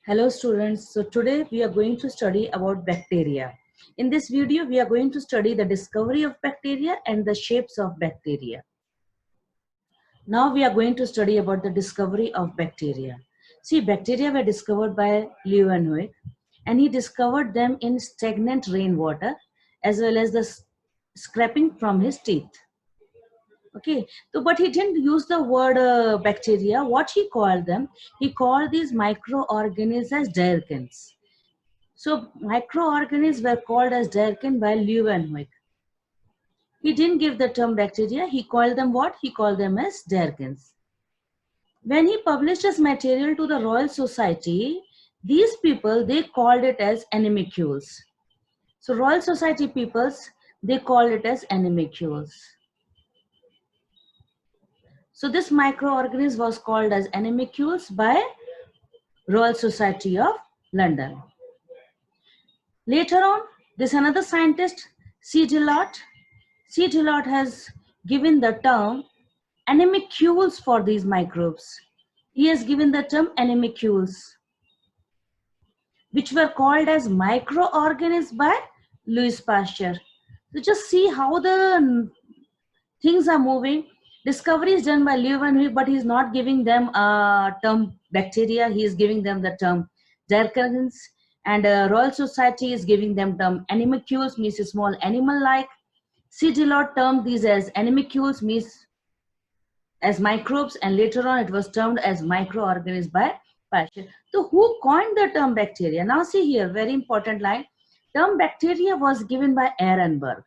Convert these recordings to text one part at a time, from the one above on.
Hello students, so today we are going to study about bacteria. In this video, we are going to study the discovery of bacteria and the shapes of bacteria. Now we are going to study about the discovery of bacteria. See, bacteria were discovered by Leeuwenhoek, and he discovered them in stagnant rainwater as well as the scraping from his teeth. Okay, so but he didn't use the word bacteria. What he called them, he called these microorganisms as derkins. So microorganisms were called as derkin by Leeuwenhoek. He didn't give the term bacteria. He called them what? He called them as derkins. When he published his material to the Royal Society, these people, they called it as animalcules. So Royal Society peoples, they called it as animalcules. So this microorganism was called as animalcules by Royal Society of London. Later on, this another scientist, C. Dillot. C. Dillot has given the term animalcules for these microbes. He has given the term animalcules, which were called as microorganisms by Louis Pasteur. So just see how the things are moving. Discovery is done by Leeuwenhoek, but he's not giving them a term bacteria. He is giving them the term derkins, and Royal Society is giving them term animalcules, means a small animal-like. C. Dillot termed these as animalcules, means as microbes, and later on it was termed as microorganisms by Pasteur. So who coined the term bacteria? Now see here, very important line. Term bacteria was given by Ehrenberg.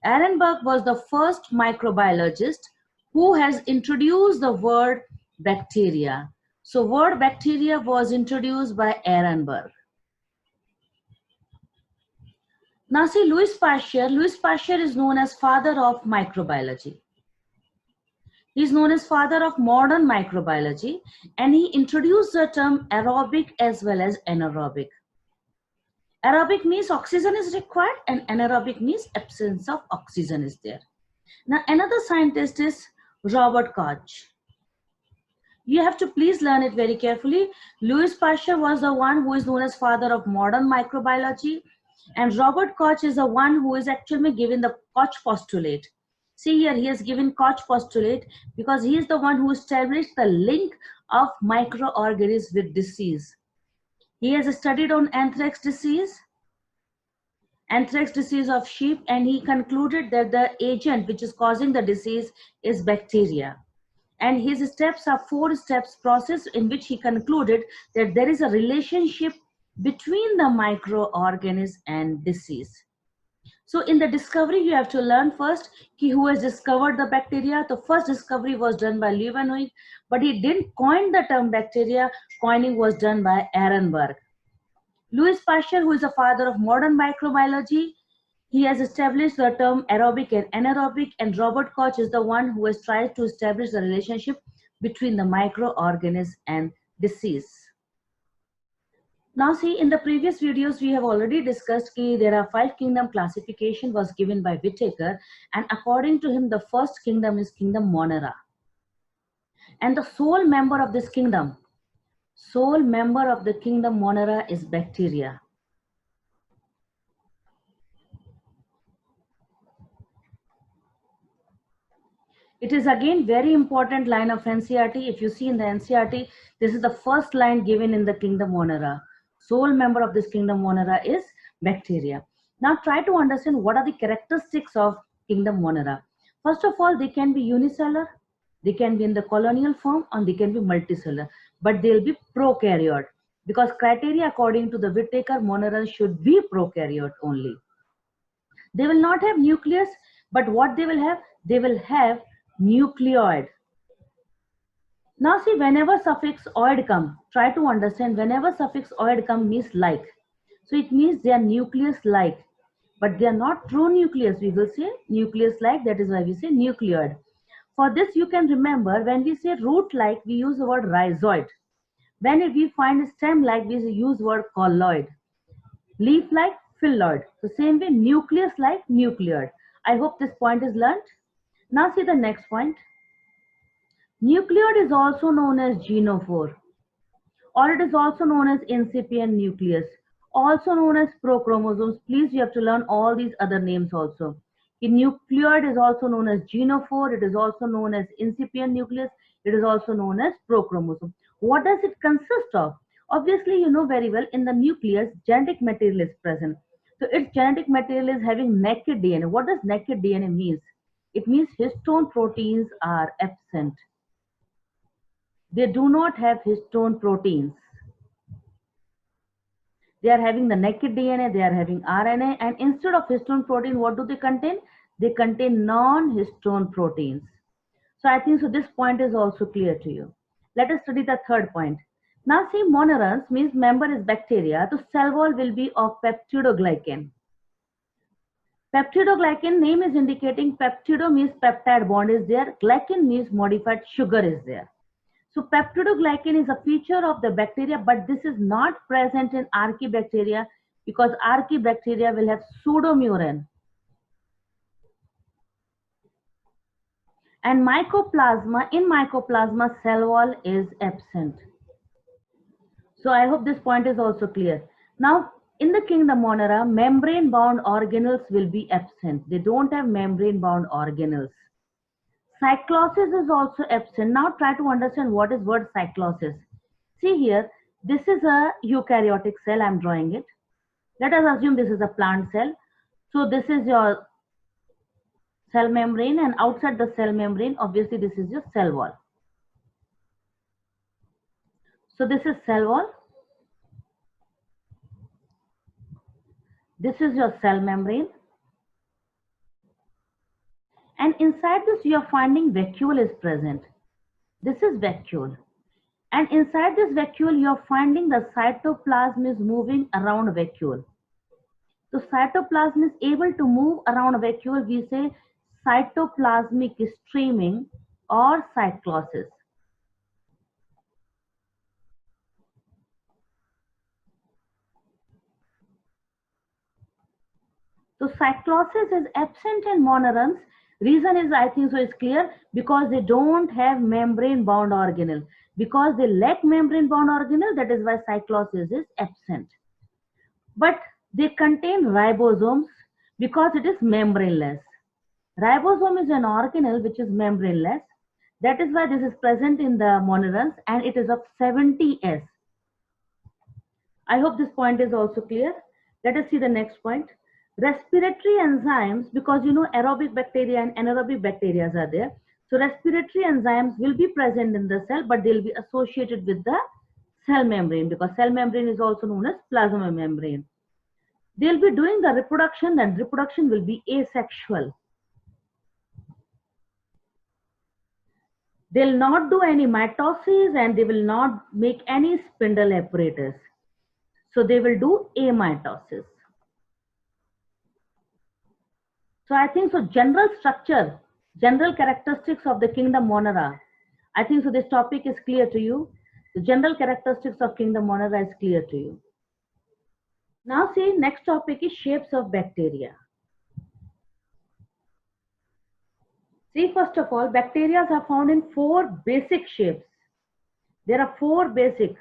Ehrenberg was the first microbiologist who has introduced the word bacteria. So word bacteria was introduced by Ehrenberg. Now see Louis Pasteur is known as father of microbiology. He is known as father of modern microbiology, and he introduced the term aerobic as well as anaerobic. Aerobic means oxygen is required and anaerobic means absence of oxygen is there. Now another scientist is Robert Koch. You have to please learn it very carefully. Louis Pasteur was the one who is known as father of modern microbiology, and Robert Koch is the one who is actually given the Koch postulate. See here, he has given Koch postulate because he is the one who established the link of microorganisms with disease. He has studied on anthrax disease of sheep, and he concluded that the agent which is causing the disease is bacteria. And his steps are 4 steps process in which he concluded that there is a relationship between the microorganism and disease. So in the discovery, you have to learn first who has discovered the bacteria. The first discovery was done by Leeuwenhoek, but he didn't coin the term bacteria. Coining was done by Ehrenberg. Louis Pasteur, who is the father of modern microbiology, he has established the term aerobic and anaerobic, and Robert Koch is the one who has tried to establish the relationship between the microorganism and disease. Now see, in the previous videos, we have already discussed that there are 5 kingdom classification was given by Whittaker, and according to him, the first kingdom is kingdom Monera. And the sole member of this kingdom, Monera is bacteria. It is again very important line of NCERT. If you see in the NCERT, this is the first line given in the kingdom Monera. Sole member of this kingdom Monera is bacteria. Now try to understand what are the characteristics of kingdom Monera. First of all, they can be unicellular, they can be in the colonial form, and they can be multicellular, but they'll be prokaryote, because criteria according to the Whittaker, Monera should be prokaryote only. They will not have nucleus, but what they will have? They will have nucleoid. Now see, whenever suffix oid come, try to understand, whenever suffix oid come means like. So it means they are nucleus like, but they are not true nucleus. We will say nucleus like, that is why we say nucleoid. For this you can remember, when we say root like, we use the word rhizoid. When we find stem like, we use the word colloid. Leaf like, phylloid. So same way, nucleus like, nucleoid. I hope this point is learnt. Now see the next point. Nucleoid is also known as genophore. or it is also known as incipient nucleus, also known as prochromosomes. Please, you have to learn all these other names also. The nucleoid is also known as genophore, it is also known as incipient nucleus, it is also known as prochromosome. What does it consist of? Obviously, you know very well, in the nucleus, genetic material is present. So its genetic material is having naked DNA. What does naked DNA means? It means histone proteins are absent. They do not have histone proteins. They are having the naked DNA, they are having RNA, and instead of histone protein, what do they contain? They contain non-histone proteins. So I think so this point is also clear to you. Let us study the third point. Now see, monomerans means member is bacteria, so cell wall will be of peptidoglycan. Peptidoglycan name is indicating peptido means peptide bond is there, glycan means modified sugar is there. So peptidoglycan is a feature of the bacteria, but this is not present in archaebacteria because archaebacteria will have pseudomurin. And mycoplasma, in mycoplasma, cell wall is absent. So I hope this point is also clear. Now, in the kingdom Monera, membrane-bound organelles will be absent. They don't have membrane-bound organelles. Cyclosis is also absent. Now try to understand what is word cyclosis. See here, this is a eukaryotic cell. I'm drawing it. Let us assume this is a plant cell. So this is your cell membrane, and outside the cell membrane, obviously this is your cell wall. So this is cell wall. This is your cell membrane. And inside this you are finding vacuole is present. This is vacuole. And inside this vacuole you are finding the cytoplasm is moving around vacuole. So cytoplasm is able to move around a vacuole. We say cytoplasmic streaming or cyclosis. So cyclosis is absent in monomerans. Reason is, I think so, is clear, because they don't have membrane bound organelle. Because they lack membrane bound organelle, that is why cyclosis is absent. But they contain ribosomes because it is membraneless. Ribosome is an organelle which is membraneless. That is why this is present in the monomerans, and it is of 70S. I hope this point is also clear. Let us see the next point. Respiratory enzymes, because you know aerobic bacteria and anaerobic bacteria are there. So respiratory enzymes will be present in the cell, but they'll be associated with the cell membrane, because cell membrane is also known as plasma membrane. They'll be doing the reproduction, and reproduction will be asexual. They'll not do any mitosis, and they will not make any spindle apparatus. So they will do amitosis. So I think so general structure, general characteristics of the kingdom Monera. I think so this topic is clear to you. The general characteristics of kingdom Monera is clear to you. Now see, next topic is shapes of bacteria. See, first of all, bacteria are found in 4 basic shapes. There are 4 basic.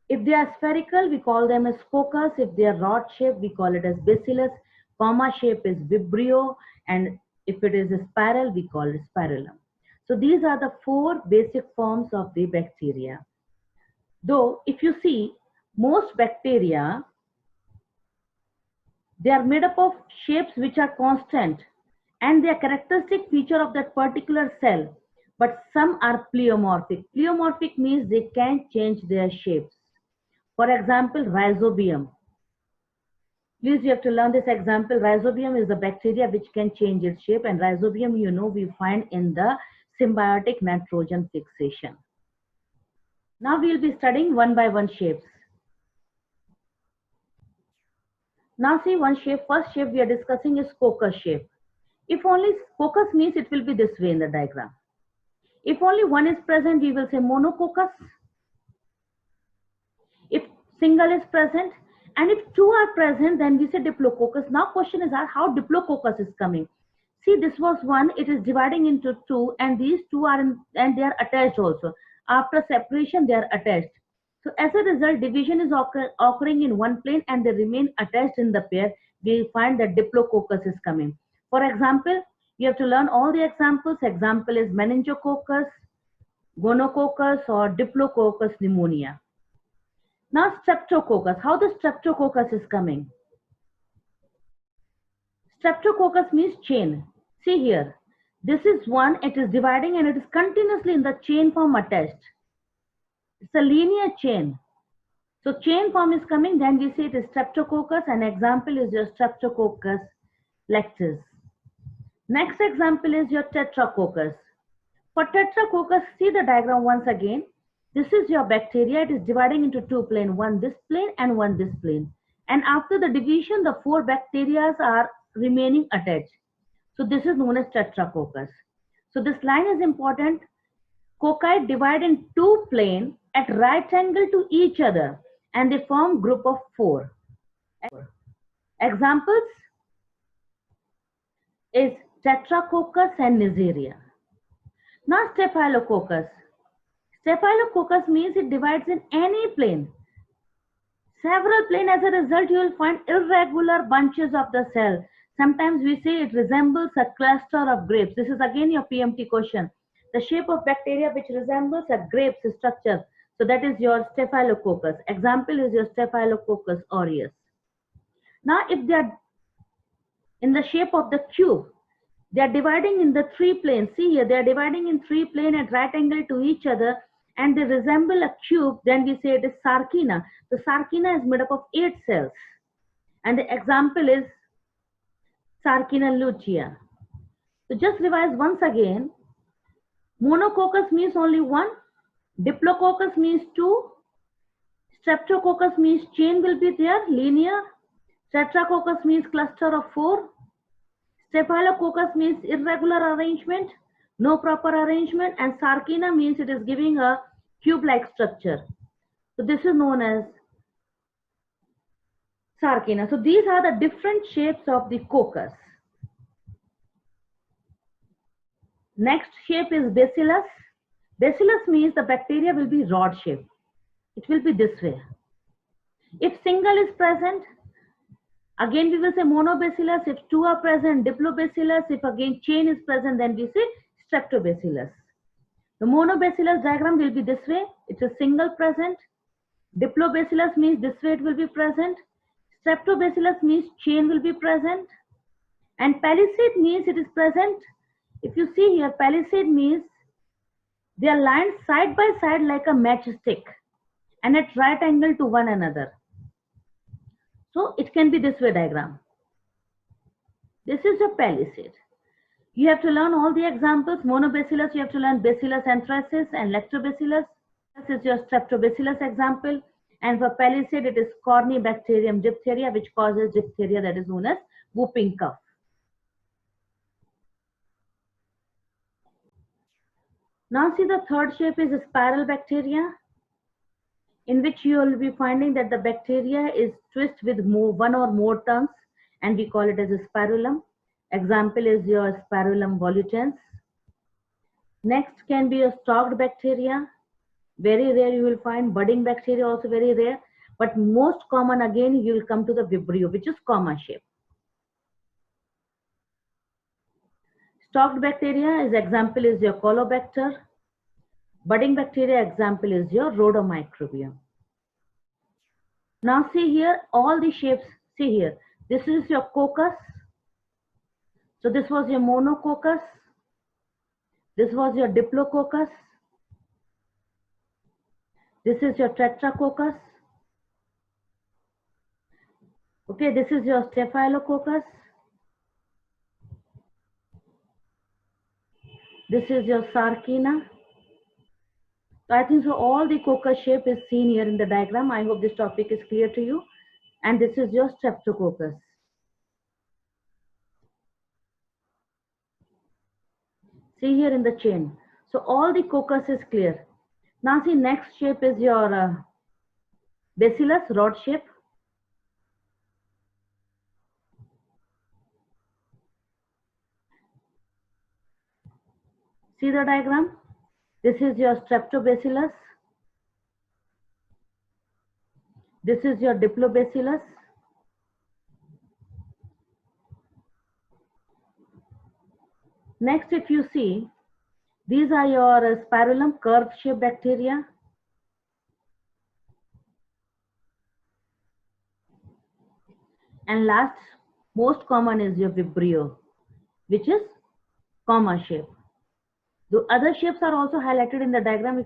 If they are spherical, we call them as coccus. If they are rod shaped, we call it as bacillus. Comma shape is vibrio, and if it is a spiral, we call it spirillum. So these are the 4 basic forms of the bacteria. Though if you see, most bacteria, they are made up of shapes which are constant, and they are characteristic feature of that particular cell, but some are pleomorphic. Pleomorphic means they can change their shapes. For example, rhizobium. Please, you have to learn this example. Rhizobium is the bacteria which can change its shape, and rhizobium, you know, we find in the symbiotic nitrogen fixation. Now we will be studying one by one shapes. Now see one shape. First shape we are discussing is coccus shape. If only coccus means it will be this way in the diagram. If only one is present, we will say monococcus. If single is present, and if 2 are present, then we say diplococcus. Now question is how diplococcus is coming. See, this was 1, it is dividing into 2, and these 2 are in, and they are attached also. After separation, they are attached. So as a result, division is occurring in one plane and they remain attached in the pair. We find that Diplococcus is coming. For example, you have to learn all the examples. Example is Meningococcus, Gonococcus, or Diplococcus pneumonia. Now Streptococcus. How the Streptococcus is coming? Streptococcus means chain. See here. This is one, it is dividing and it is continuously in the chain form attached. It's a linear chain. So chain form is coming, then we say it is Streptococcus. An example is your Streptococcus lectus. Next example is your Tetracoccus. For Tetracoccus, see the diagram once again. This is your bacteria. It is dividing into two planes, one this plane and one this plane. And after the division, the four bacteria are remaining attached. So this is known as Tetracoccus. So this line is important. Cocci divide in two planes at right angle to each other and they form group of four. Examples is Tetracoccus and Neisseria. Now Staphylococcus. Staphylococcus means it divides in any plane. Several planes. As a result, you will find irregular bunches of the cell. Sometimes we say it resembles a cluster of grapes. This is again your PMT question. The shape of bacteria which resembles a grape's structure. So that is your Staphylococcus. Example is your Staphylococcus aureus. Now if they are in the shape of the cube, they are dividing in the three planes. See here, they are dividing in three planes at right angle to each other and they resemble a cube. Then we say it is Sarcina. The Sarcina is made up of 8 cells. And the example is Sarcina lutea. So just revise once again. Monococcus means only one. Diplococcus means two. Streptococcus means chain will be there, linear. Tetracoccus means cluster of 4. Staphylococcus means irregular arrangement, no proper arrangement, and Sarcina means it is giving a cube-like structure. So this is known as Sarcina. So these are the different shapes of the coccus. Next shape is Bacillus. Bacillus means the bacteria will be rod shaped. It will be this way. If single is present, again we will say monobacillus. If two are present, diplobacillus. If again chain is present, then we say streptobacillus. The monobacillus diagram will be this way. It is single present. Diplobacillus means this way it will be present. Streptobacillus means chain will be present. And palisade means it is present. If you see here, palisade means they are lined side by side like a matchstick and at right angle to one another. So it can be this way diagram. This is your palisade. You have to learn all the examples. Monobacillus, you have to learn Bacillus anthracis and Lactobacillus. This is your Streptobacillus example. And for palisade, it is Corynebacterium diphtheria, which causes diphtheria, that is known as whooping cough. Now see, the third shape is a spiral bacteria, in which you will be finding that the bacteria is twisted with one or more tongues, and we call it as a spirulum. Example is your Spirulum volutans. Next can be a stalked bacteria. Very rare you will find. Budding bacteria also very rare. But most common again you will come to the Vibrio, which is comma shape. Stalked bacteria is example is your Colobacter. Budding bacteria example is your Rhodomicrobium. Now see here all the shapes. See here. This is your coccus. So this was your monococcus. This was your diplococcus. This is your tetracoccus. Okay, this is your staphylococcus. This is your Sarcina. So I think so all the coccus shape is seen here in the diagram. I hope this topic is clear to you. And this is your streptococcus. See here in the chain. So all the coccus is clear. Now see next shape is your Bacillus rod shape. See the diagram? This is your Streptobacillus. This is your Diplobacillus. Next, if you see, these are your Spirillum curve-shaped bacteria. And last, most common is your Vibrio, which is comma shape. The other shapes are also highlighted in the diagram.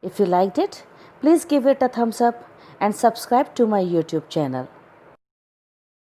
If you liked it, please give it a thumbs up and subscribe to my YouTube channel.